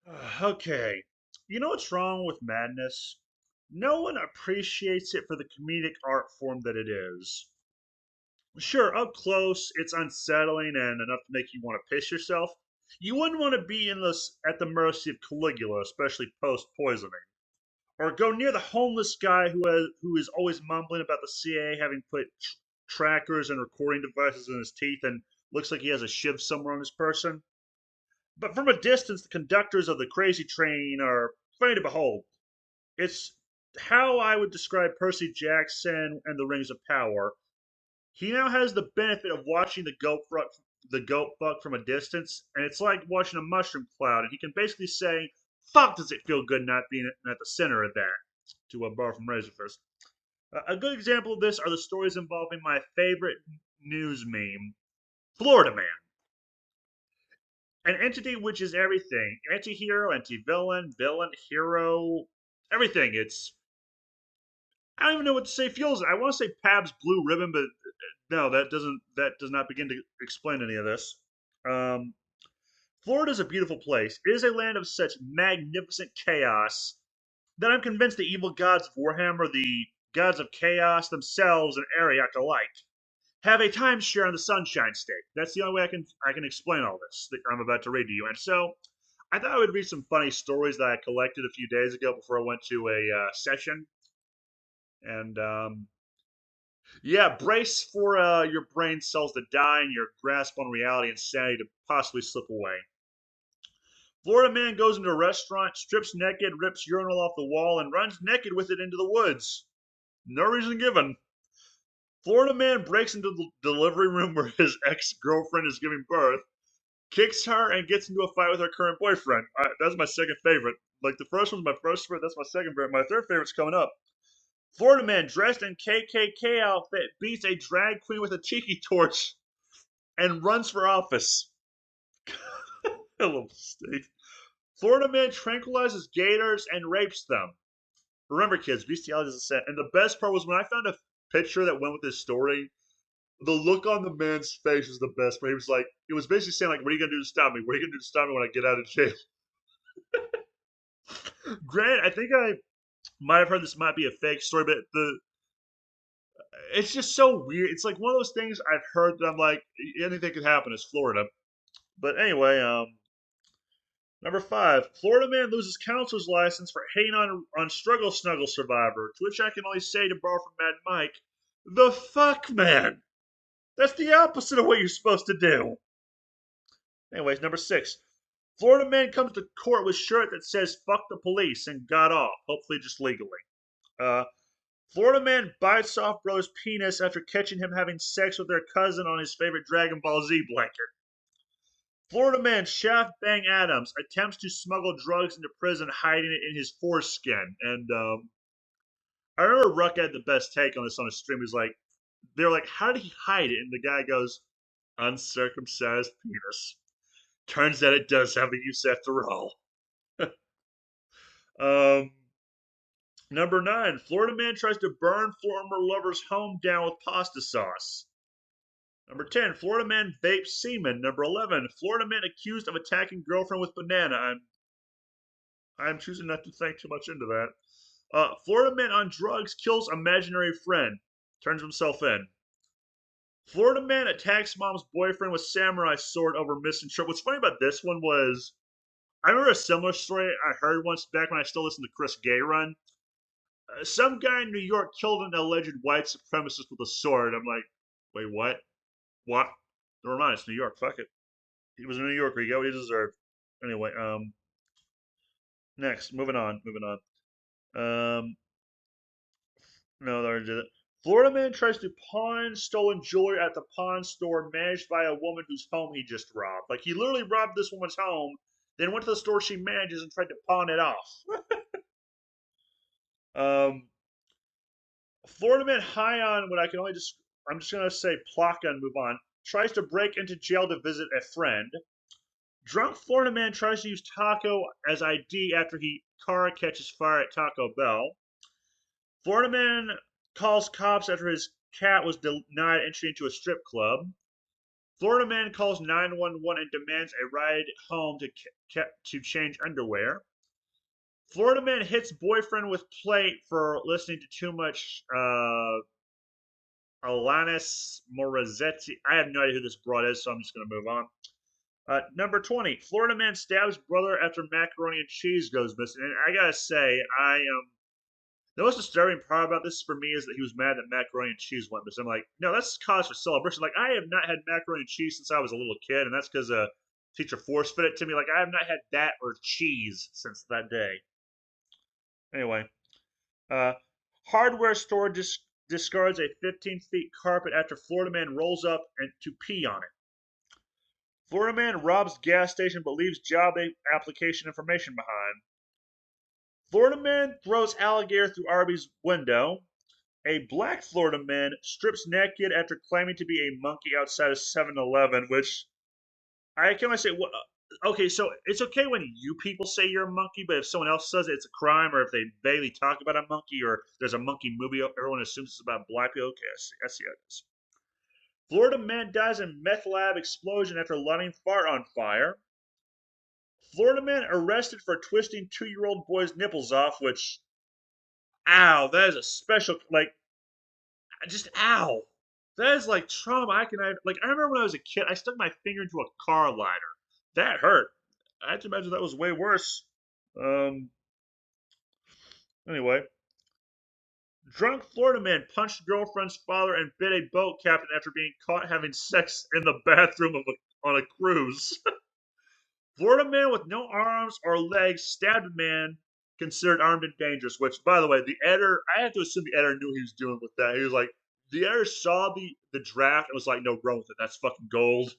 Okay. You know what's wrong with madness? No one appreciates it for the comedic art form that it is. Sure, up close, it's unsettling and enough to make you want to piss yourself. You wouldn't want to be at the mercy of Caligula, especially post poisoning, or go near the homeless guy who is always mumbling about the CIA having put trackers and recording devices in his teeth and looks like he has a shiv somewhere on his person. But from a distance, the conductors of the crazy train are funny to behold. It's how I would describe Percy Jackson and the Rings of Power. He now has the benefit of watching the goat fuck from a distance, and it's like watching a mushroom cloud. And he can basically say, "Fuck, does it feel good not being at the center of that?" To a bar from Razorfist. A good example of this are the stories involving my favorite news meme, Florida Man, an entity which is everything: anti-hero, anti-villain, villain, hero, everything. It's I don't even know what to say. Feels I want to say Pab's Blue Ribbon, but no, that does not begin to explain any of this. Um, Florida is a beautiful place. It is a land of such magnificent chaos that I'm convinced the evil gods of Warhammer, the gods of chaos themselves, and Ariak alike, have a timeshare on the Sunshine State. That's the only way I can explain all this that I'm about to read to you. And so, I thought I would read some funny stories that I collected a few days ago before I went to a session. And yeah, brace for your brain cells to die and your grasp on reality and sanity to possibly slip away. Florida man goes into a restaurant, strips naked, rips urinal off the wall, and runs naked with it into the woods. No reason given. Florida man breaks into the delivery room where his ex girlfriend is giving birth, kicks her, and gets into a fight with her current boyfriend. That's my second favorite. Like the first one's my first favorite, that's my second favorite. My third favorite's coming up. Florida man dressed in KKK outfit beats a drag queen with a tiki torch and runs for office. Hello, state. Florida man tranquilizes gators and rapes them. Remember, kids, bestiality is a sin. And the best part was when I found a picture that went with this story. The look on the man's face was the best. Where he was like, it was basically saying like, "What are you gonna do to stop me? What are you gonna do to stop me when I get out of jail?" Grant, I think I might have heard this might be a fake story, but the it's just so weird. It's like one of those things I've heard that I'm like, anything could happen. It's Florida. But anyway, number five, Florida man loses counselor's license for hating on Struggle Snuggle Survivor, to which I can only say to borrow from Mad Mike, the fuck, man. That's the opposite of what you're supposed to do. Anyways, number six, Florida man comes to court with shirt that says "fuck the police" and got off, hopefully just legally. Uh, Florida man bites off bro's penis after catching him having sex with their cousin on his favorite Dragon Ball Z blanket. Florida man Shaft Bang Adams attempts to smuggle drugs into prison, hiding it in his foreskin. And I remember Ruck had the best take on this on his stream. He's like, they're like, how did he hide it? And the guy goes, uncircumcised penis. Turns out it does have a use after all. Um, Number nine, Florida man tries to burn former lover's home down with pasta sauce. Number 10, Florida man vapes semen. Number 11, Florida man accused of attacking girlfriend with banana. I'm choosing not to think too much into that. Florida man on drugs kills imaginary friend. Turns himself in. Florida man attacks mom's boyfriend with samurai sword over missing trip. What's funny about this one was I remember a similar story I heard once back when I still listened to Chris Gay Run. Some guy in New York killed an alleged white supremacist with a sword. I'm like, wait, what? What? Never mind, it's New York. Fuck it. He was a New Yorker. He got what he deserved. Anyway, next, moving on. Um, no, they already did it. Florida man tries to pawn stolen jewelry at the pawn store managed by a woman whose home he just robbed. Like he literally robbed this woman's home, then went to the store she manages and tried to pawn it off. Um, Florida man high on what I can only just I'm just gonna say Plaka and move on. Tries to break into jail to visit a friend. Drunk Florida man tries to use taco as ID after he car catches fire at Taco Bell. Florida man calls cops after his cat was denied entry into a strip club. Florida man calls 911 and demands a ride home to change underwear. Florida man hits boyfriend with plate for listening to too much Alanis Morazetti. I have no idea who this broad is, so I'm just going to move on. Number 20, Florida man stabs brother after macaroni and cheese goes missing. And I gotta say, the most disturbing part about this for me is that he was mad that macaroni and cheese went missing. I'm like, no, that's cause for celebration. Like, I have not had macaroni and cheese since I was a little kid, and that's because a teacher force fed it to me. Like, I have not had that or cheese since that day. Anyway, uh, hardware store discards a 15-feet carpet after Florida man rolls up and to pee on it. Florida man robs gas station but leaves job application information behind. Florida man throws alligator through Arby's window. A black Florida man strips naked after claiming to be a monkey outside of 7-Eleven, which I can only say, okay, so it's okay when you people say you're a monkey, but if someone else says it, it's a crime, or if they vaguely talk about a monkey, or there's a monkey movie, everyone assumes it's about black people. Okay, I see how it is. Florida man dies in meth lab explosion after lighting fart on fire. Florida man arrested for twisting 2-year-old boy's nipples off, which, ow, that is a special, like, just ow. That is like trauma. Like, I remember when I was a kid, I stuck my finger into a car lighter. That hurt. I have to imagine that was way worse. Um, anyway. Drunk Florida man punched girlfriend's father and bit a boat captain after being caught having sex in the bathroom on a cruise. Florida man with no arms or legs stabbed man considered armed and dangerous. Which, by the way, the editor, I have to assume the editor knew he was doing with that. He was like, the editor saw the draft and was like, no, run with it. That's fucking gold.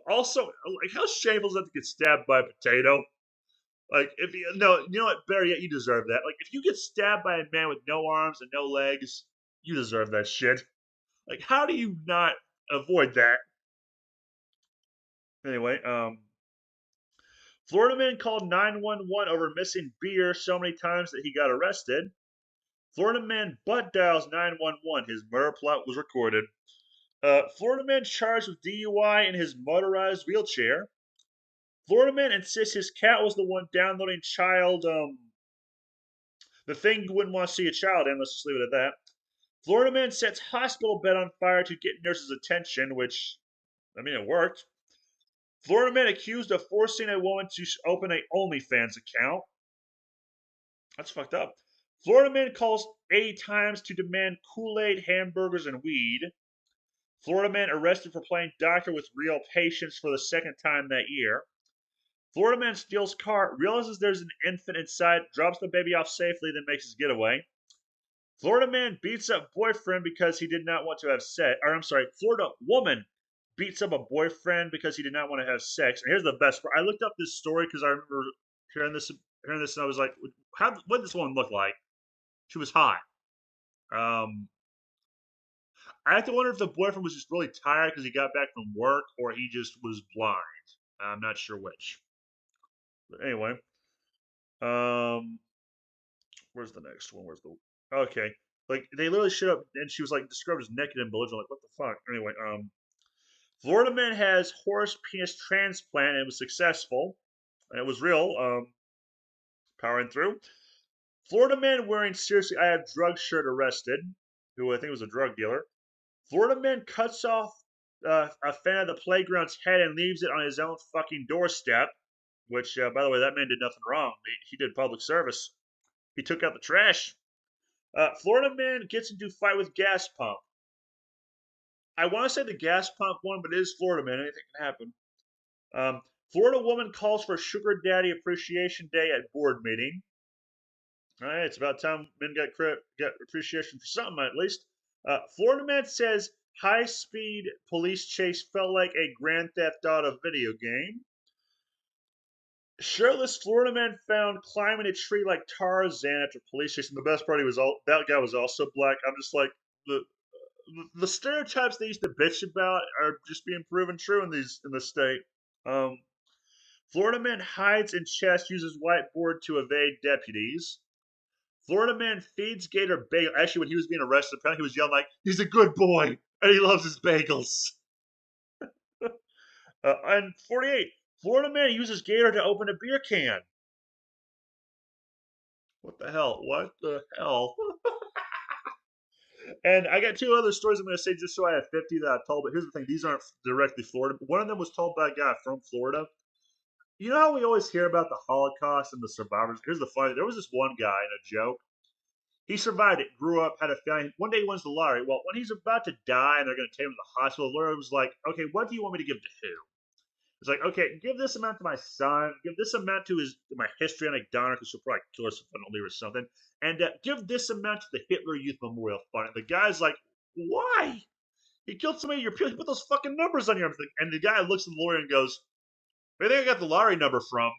Also, like, how shameful is that to get stabbed by a potato? Like, if you no, you know what? Better yet, you deserve that. Like, if you get stabbed by a man with no arms and no legs, you deserve that shit. Like, how do you not avoid that? Anyway, Florida man called 911 over missing beer so many times that he got arrested. Florida man butt dials 911. His murder plot was recorded. Florida man charged with DUI in his motorized wheelchair. Florida man insists his cat was the one downloading child, the thing you wouldn't want to see a child in. Let's just leave it at that. Florida man sets hospital bed on fire to get nurses' attention, which, I mean, it worked. Florida man accused of forcing a woman to open a OnlyFans account. That's fucked up. Florida man calls 80 times to demand Kool-Aid, hamburgers, and weed. Florida man arrested for playing doctor with real patients for the second time that year. Florida man steals car, realizes there's an infant inside, drops the baby off safely, then makes his getaway. Florida man beats up boyfriend because he did not want to have sex. Or I'm sorry, Florida woman beats up a boyfriend because he did not want to have sex. And here's the best part. I looked up this story because I remember hearing this, and I was like, what did this woman look like? She was hot. Um, I have to wonder if the boyfriend was just really tired because he got back from work, or he just was blind. I'm not sure which. But anyway, um, where's the next one? Where's the okay? Like, they literally showed up, and she was like described as naked and belligerent. Like, what the fuck? Anyway, Florida man has horse penis transplant and it was successful. And it was real. Powering through. Florida man wearing seriously I have drug shirt arrested, who I think was a drug dealer. Florida man cuts off a fan of the playground's head and leaves it on his own fucking doorstep. Which, by the way, that man did nothing wrong. He did public service. He took out the trash. Florida man gets into fight with gas pump. I want to say the gas pump one, but it is Florida man. Anything can happen. Florida woman calls for Sugar Daddy Appreciation Day at board meeting. All right, it's about time men got appreciation for something at least. Florida man says high speed police chase felt like a Grand Theft Auto video game. Shirtless Florida man found climbing a tree like Tarzan after police chasing. The best part, that guy was also black. I'm just like the stereotypes they used to bitch about are just being proven true in the state. Um, Florida man hides in chest, uses whiteboard to evade deputies. Florida man feeds gator bagel. Actually, when he was being arrested, apparently he was yelling like, "He's a good boy." and he loves his bagels. And 48, Florida man uses gator to open a beer can. What the hell? What the hell? And I got two other stories I'm going to say just so I have 50 that I've told. But here's the thing: these aren't directly Florida. One of them was told by a guy from Florida. You know how we always hear about the Holocaust and the survivors? Here's the funny: there was this one guy in a joke. He survived it, grew up, had a family. One day he wins the lottery. Well, when he's about to die and they're going to take him to the hospital, the lawyer was like, "Okay, what do you want me to give to who?" It's like, okay, give this amount to my son, give this amount to his my histrionic daughter, because she'll probably kill us if I don't leave her something, and give this amount to the Hitler Youth Memorial Fund. And the guy's like, why? He killed somebody. You're put those fucking numbers on your arm. And the guy looks at the lawyer and goes, "Where do you think I got the lottery number from?"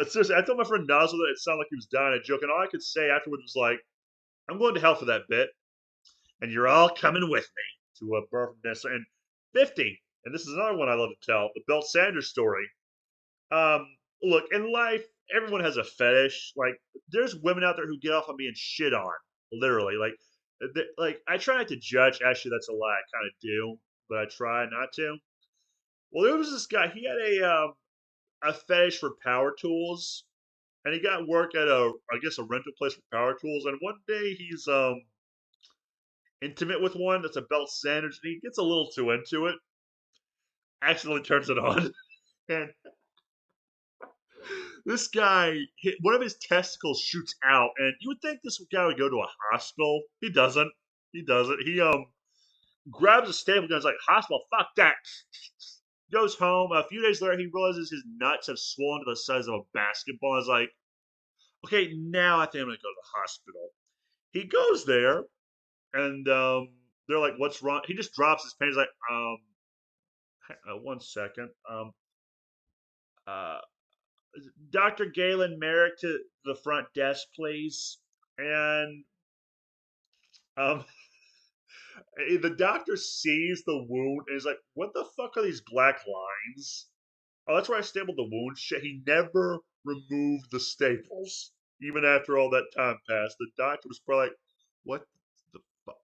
Seriously, I told my friend Nozzle that it sounded like he was dying a joke, and all I could say afterwards was like, "I'm going to hell for that bit, and you're all coming with me to a birth and 50." And this is another one I love to tell: the Bill Sanders story. Look, in life, everyone has a fetish. Like, there's women out there who get off on being shit on, literally. Like I try not to judge. Actually, that's a lie. I kind of do, but I try not to. Well, there was this guy. He had a fetish for power tools, and he got work at I guess a rental place for power tools. And one day he's intimate with one that's a belt sandwich, and he gets a little too into it. Accidentally turns it on, and this guy, one of his testicles shoots out, and you would think this guy would go to a hospital. He doesn't. He doesn't. He grabs a staple gun. Is like, hospital, fuck that. Goes home. A few days later, he realizes his nuts have swollen to the size of a basketball. Is like, okay, now I think I'm gonna go to the hospital. He goes there, and they're like, "What's wrong?" He just drops his pen. He's like, 1 second, uh, Dr. Galen Merrick to the front desk, please." And um, the doctor sees the wound and is like, "What the fuck are these black lines?" Oh, that's where I stapled the wound. Shit, he never removed the staples. Even after all that time passed, the doctor was probably like, "What the fuck?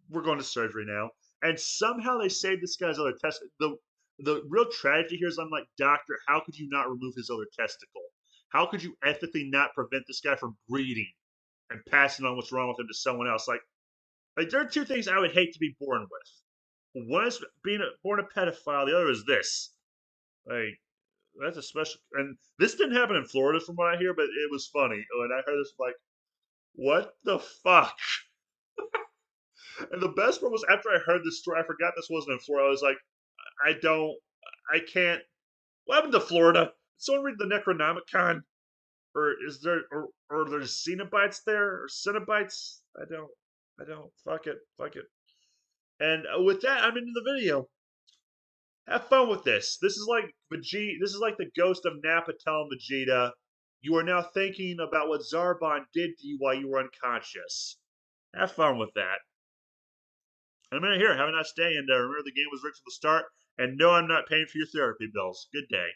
We're going to surgery now." And somehow they saved this guy's other test. The real tragedy here is, I'm like, doctor, how could you not remove his other testicle? How could you ethically not prevent this guy from breeding and passing on what's wrong with him to someone else? Like there are two things I would hate to be born with. One is being born a pedophile. The other is this. Like, that's a special. And this didn't happen in Florida, from what I hear, but it was funny. And I heard this, like, what the fuck? And the best part was, after I heard this story, I forgot this wasn't in Florida. I was like, I don't, I can't. What happened to Florida? Did someone read the Necronomicon? Or is there, or there's Cenobites there? Or Cenobites? I don't. Fuck it. Fuck it. And with that, I'm into the video. Have fun with this. This is like Vegeta. This is like the ghost of Nappa telling Vegeta, "You are now thinking about what Zarbon did to you while you were unconscious." Have fun with that. I'm gonna hear. Have a nice day, and remember the game was rigged from the start. And no, I'm not paying for your therapy bills. Good day.